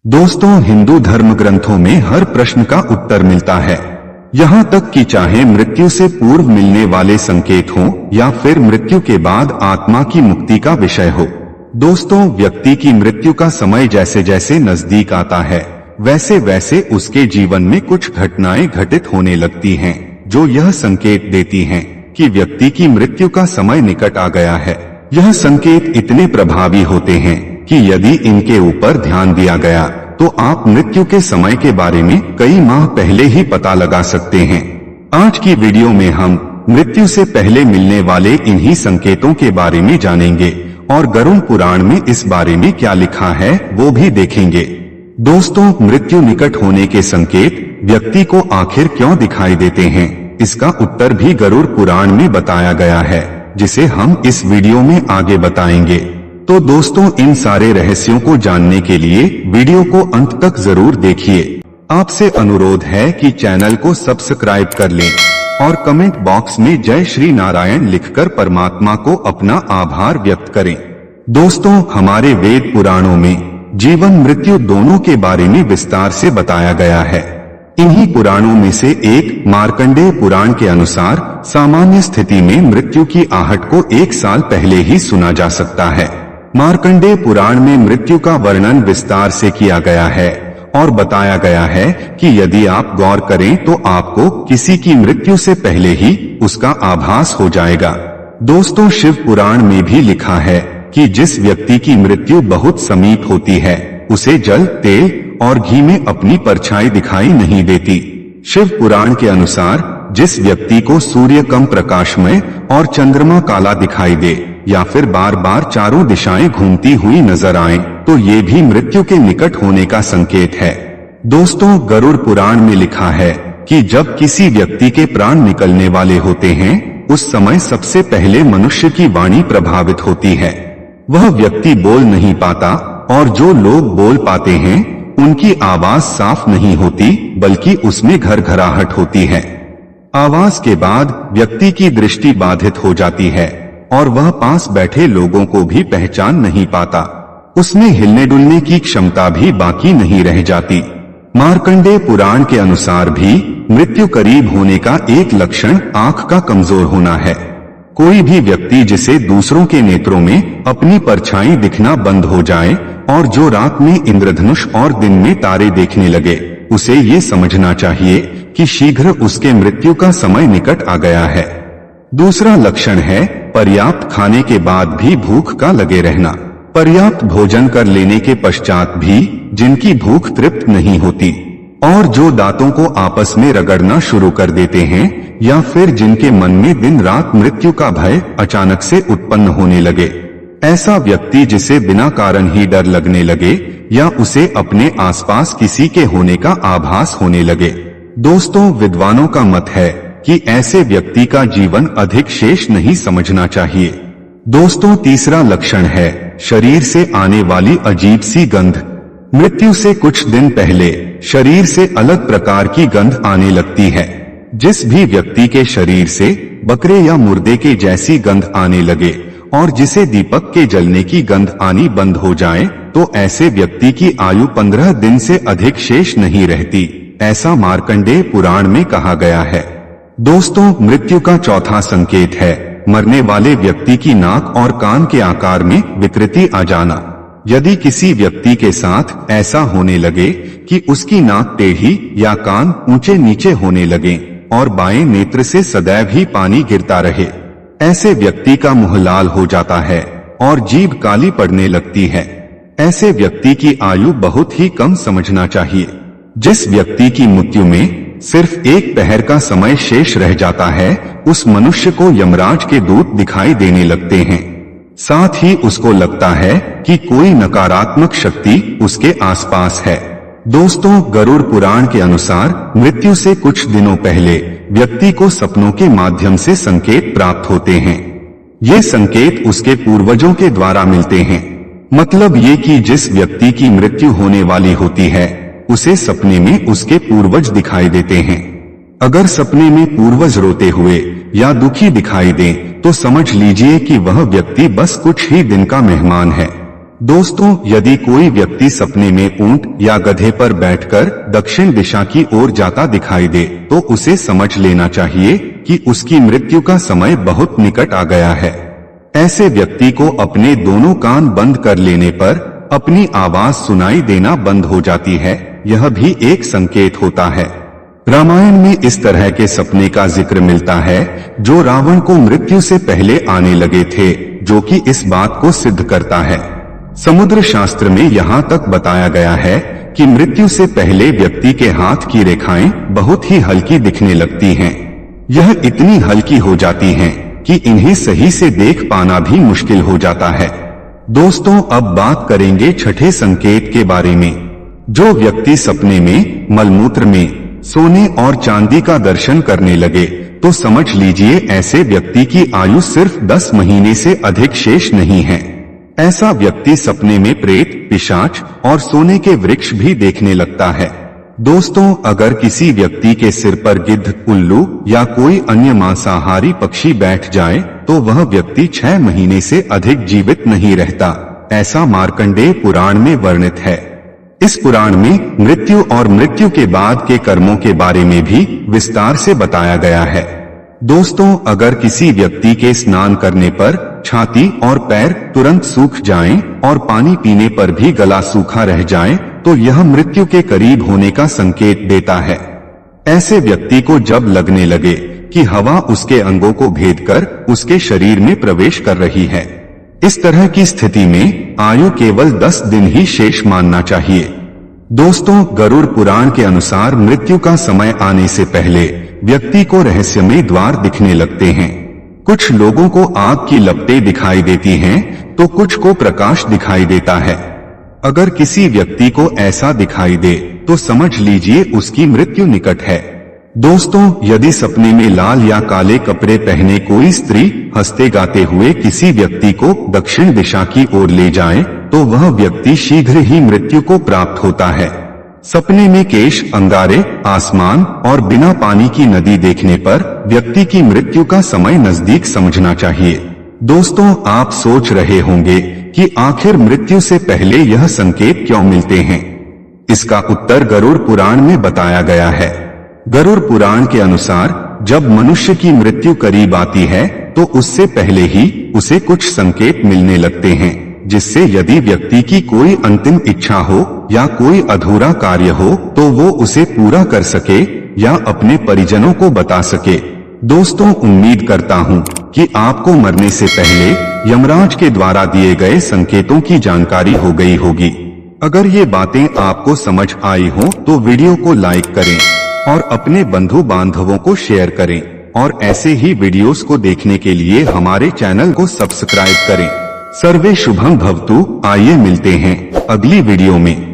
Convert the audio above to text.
दोस्तों, हिंदू धर्म ग्रंथों में हर प्रश्न का उत्तर मिलता है। यहाँ तक कि चाहे मृत्यु से पूर्व मिलने वाले संकेत हों या फिर मृत्यु के बाद आत्मा की मुक्ति का विषय हो। दोस्तों, व्यक्ति की मृत्यु का समय जैसे जैसे नजदीक आता है वैसे वैसे उसके जीवन में कुछ घटनाएं घटित होने लगती हैं, जो यह संकेत देती हैं कि व्यक्ति की मृत्यु का समय निकट आ गया है। यह संकेत इतने प्रभावी होते हैं कि यदि इनके ऊपर ध्यान दिया गया तो आप मृत्यु के समय के बारे में कई माह पहले ही पता लगा सकते हैं। आज की वीडियो में हम मृत्यु से पहले मिलने वाले इन्हीं संकेतों के बारे में जानेंगे और गरुड़ पुराण में इस बारे में क्या लिखा है वो भी देखेंगे। दोस्तों, मृत्यु निकट होने के संकेत व्यक्ति को आखिर क्यों दिखाई देते हैं, इसका उत्तर भी गरुड़ पुराण में बताया गया है, जिसे हम इस वीडियो में आगे बताएंगे। तो दोस्तों, इन सारे रहस्यों को जानने के लिए वीडियो को अंत तक जरूर देखिए। आपसे अनुरोध है कि चैनल को सब्सक्राइब कर लें और कमेंट बॉक्स में जय श्री नारायण लिखकर परमात्मा को अपना आभार व्यक्त करें। दोस्तों, हमारे वेद पुराणों में जीवन मृत्यु दोनों के बारे में विस्तार से बताया गया है। इन्हीं पुराणों में से एक मार्कंडेय पुराण के अनुसार सामान्य स्थिति में मृत्यु की आहट को 1 साल पहले ही सुना जा सकता है। मार्कंडेय पुराण में मृत्यु का वर्णन विस्तार से किया गया है और बताया गया है कि यदि आप गौर करें तो आपको किसी की मृत्यु से पहले ही उसका आभास हो जाएगा। दोस्तों, शिव पुराण में भी लिखा है कि जिस व्यक्ति की मृत्यु बहुत समीप होती है उसे जल, तेल और घी में अपनी परछाई दिखाई नहीं देती। शिव पुराण के अनुसार जिस व्यक्ति को सूर्य कम प्रकाशमय और चंद्रमा काला दिखाई दे या फिर बार बार चारों दिशाएं घूमती हुई नजर आए तो ये भी मृत्यु के निकट होने का संकेत है। दोस्तों, गरुड़ पुराण में लिखा है कि जब किसी व्यक्ति के प्राण निकलने वाले होते हैं उस समय सबसे पहले मनुष्य की वाणी प्रभावित होती है। वह व्यक्ति बोल नहीं पाता और जो लोग बोल पाते हैं उनकी आवाज साफ नहीं होती बल्कि उसमें घरघराहट होती है। आवाज के बाद व्यक्ति की दृष्टि बाधित हो जाती है और वह पास बैठे लोगों को भी पहचान नहीं पाता। उसमें हिलने डुलने की क्षमता भी बाकी नहीं रह जाती। मार्कंडेय पुराण के अनुसार भी मृत्यु करीब होने का एक लक्षण आंख का कमजोर होना है। कोई भी व्यक्ति जिसे दूसरों के नेत्रों में अपनी परछाई दिखना बंद हो जाए और जो रात में इंद्रधनुष और दिन में तारे देखने लगे, उसे ये समझना चाहिए कि शीघ्र उसके मृत्यु का समय निकट आ गया है। दूसरा लक्षण है पर्याप्त खाने के बाद भी भूख का लगे रहना। पर्याप्त भोजन कर लेने के पश्चात भी जिनकी भूख तृप्त नहीं होती और जो दांतों को आपस में रगड़ना शुरू कर देते हैं या फिर जिनके मन में दिन रात मृत्यु का भय अचानक से उत्पन्न होने लगे, ऐसा व्यक्ति जिसे बिना कारण ही डर लगने लगे या उसे अपने आसपास किसी के होने का आभास होने लगे। दोस्तों, विद्वानों का मत है कि ऐसे व्यक्ति का जीवन अधिक शेष नहीं समझना चाहिए। दोस्तों, तीसरा लक्षण है शरीर से आने वाली अजीब सी गंध। मृत्यु से कुछ दिन पहले शरीर से अलग प्रकार की गंध आने लगती है। जिस भी व्यक्ति के शरीर से बकरे या मुर्दे के जैसी गंध आने लगे और जिसे दीपक के जलने की गंध आनी बंद हो जाए तो ऐसे व्यक्ति की आयु 15 दिन से अधिक शेष नहीं रहती, ऐसा मार्कंडेय पुराण में कहा गया है। दोस्तों, मृत्यु का चौथा संकेत है मरने वाले व्यक्ति की नाक और कान के आकार में विकृति आ जाना। यदि किसी व्यक्ति के साथ ऐसा होने लगे कि उसकी नाक टेढ़ी या कान ऊंचे नीचे होने लगे और बाएं नेत्र से सदैव ही पानी गिरता रहे, ऐसे व्यक्ति का मुंह लाल हो जाता है और जीभ काली पड़ने लगती है, ऐसे व्यक्ति की आयु बहुत ही कम समझना चाहिए। जिस व्यक्ति की मृत्यु में सिर्फ 1 पहर का समय शेष रह जाता है उस मनुष्य को यमराज के दूत दिखाई देने लगते हैं। साथ ही उसको लगता है कि कोई नकारात्मक शक्ति उसके आसपास है। दोस्तों, गरुड़ पुराण के अनुसार मृत्यु से कुछ दिनों पहले व्यक्ति को सपनों के माध्यम से संकेत प्राप्त होते हैं। ये संकेत उसके पूर्वजों के द्वारा मिलते हैं। मतलब ये कि जिस व्यक्ति की मृत्यु होने वाली होती है उसे सपने में उसके पूर्वज दिखाई देते हैं। अगर सपने में पूर्वज रोते हुए या दुखी दिखाई दें तो समझ लीजिए कि वह व्यक्ति बस कुछ ही दिन का मेहमान है। दोस्तों, यदि कोई व्यक्ति सपने में ऊंट या गधे पर बैठकर दक्षिण दिशा की ओर जाता दिखाई दे, तो उसे समझ लेना चाहिए कि उसकी मृत्यु का समय बहुत निकट आ गया है। ऐसे व्यक्ति को अपने दोनों कान बंद कर लेने पर अपनी आवाज सुनाई देना बंद हो जाती है। यह भी एक संकेत होता है। रामायण में इस तरह के सपने का जिक्र मिलता है जो रावण को मृत्यु से पहले आने लगे थे, जो कि इस बात को सिद्ध करता है। समुद्र शास्त्र में यहाँ तक बताया गया है कि मृत्यु से पहले व्यक्ति के हाथ की रेखाएं बहुत ही हल्की दिखने लगती हैं। यह इतनी हल्की हो जाती हैं कि इन्हें सही से देख पाना भी मुश्किल हो जाता है। दोस्तों, अब बात करेंगे छठे संकेत के बारे में। जो व्यक्ति सपने में मलमूत्र में सोने और चांदी का दर्शन करने लगे, तो समझ लीजिए ऐसे व्यक्ति की आयु सिर्फ 10 महीने से अधिक शेष नहीं है। ऐसा व्यक्ति सपने में प्रेत, पिशाच और सोने के वृक्ष भी देखने लगता है। दोस्तों, अगर किसी व्यक्ति के सिर पर गिद्ध, उल्लू या कोई अन्य मांसाहारी पक्षी बैठ जाए, तो वह व्यक्ति 6 महीने से अधिक जीवित नहीं रहता। ऐसा मार्कंडेय पुराण में वर्णित है। इस पुराण में मृत्यु और मृत्यु के बाद के कर्मों के बारे में भी विस्तार से बताया गया है। दोस्तों, अगर किसी व्यक्ति के स्नान करने पर छाती और पैर तुरंत सूख जाएं और पानी पीने पर भी गला सूखा रह जाए, तो यह मृत्यु के करीब होने का संकेत देता है। ऐसे व्यक्ति को जब लगने लगे कि हवा उसके अंगों को भेदकर उसके शरीर में प्रवेश कर रही है, इस तरह की स्थिति में आयु केवल 10 दिन ही शेष मानना चाहिए। दोस्तों, गरुड़ पुराण के अनुसार मृत्यु का समय आने से पहले व्यक्ति को रहस्यमय द्वार दिखने लगते हैं। कुछ लोगों को आग की लपटें दिखाई देती हैं, तो कुछ को प्रकाश दिखाई देता है। अगर किसी व्यक्ति को ऐसा दिखाई दे, तो समझ लीजिए उसकी मृत्यु निकट है। दोस्तों, यदि सपने में लाल या काले कपड़े पहने कोई स्त्री हंसते गाते हुए किसी व्यक्ति को दक्षिण दिशा की ओर ले जाए, तो वह व्यक्ति शीघ्र ही मृत्यु को प्राप्त होता है। सपने में केश, अंगारे, आसमान और बिना पानी की नदी देखने पर व्यक्ति की मृत्यु का समय नजदीक समझना चाहिए। दोस्तों, आप सोच रहे होंगे कि आखिर मृत्यु से पहले यह संकेत क्यों मिलते हैं? इसका उत्तर गरुड़ पुराण में बताया गया है। गरुड़ पुराण के अनुसार जब मनुष्य की मृत्यु करीब आती है, तो उससे पहले ही उसे कुछ संकेत मिलने लगते हैं, जिससे यदि व्यक्ति की कोई अंतिम इच्छा हो या कोई अधूरा कार्य हो, तो वो उसे पूरा कर सके या अपने परिजनों को बता सके। दोस्तों, उम्मीद करता हूँ कि आपको मरने से पहले यमराज के द्वारा दिए गए संकेतों की जानकारी हो गई होगी। अगर ये बातें आपको समझ आई हो, तो वीडियो को लाइक करें और अपने बंधु बांधवों को शेयर करें, और ऐसे ही वीडियोस को देखने के लिए हमारे चैनल को सब्सक्राइब करें। सर्वे शुभम भवतु। आइए मिलते हैं अगली वीडियो में।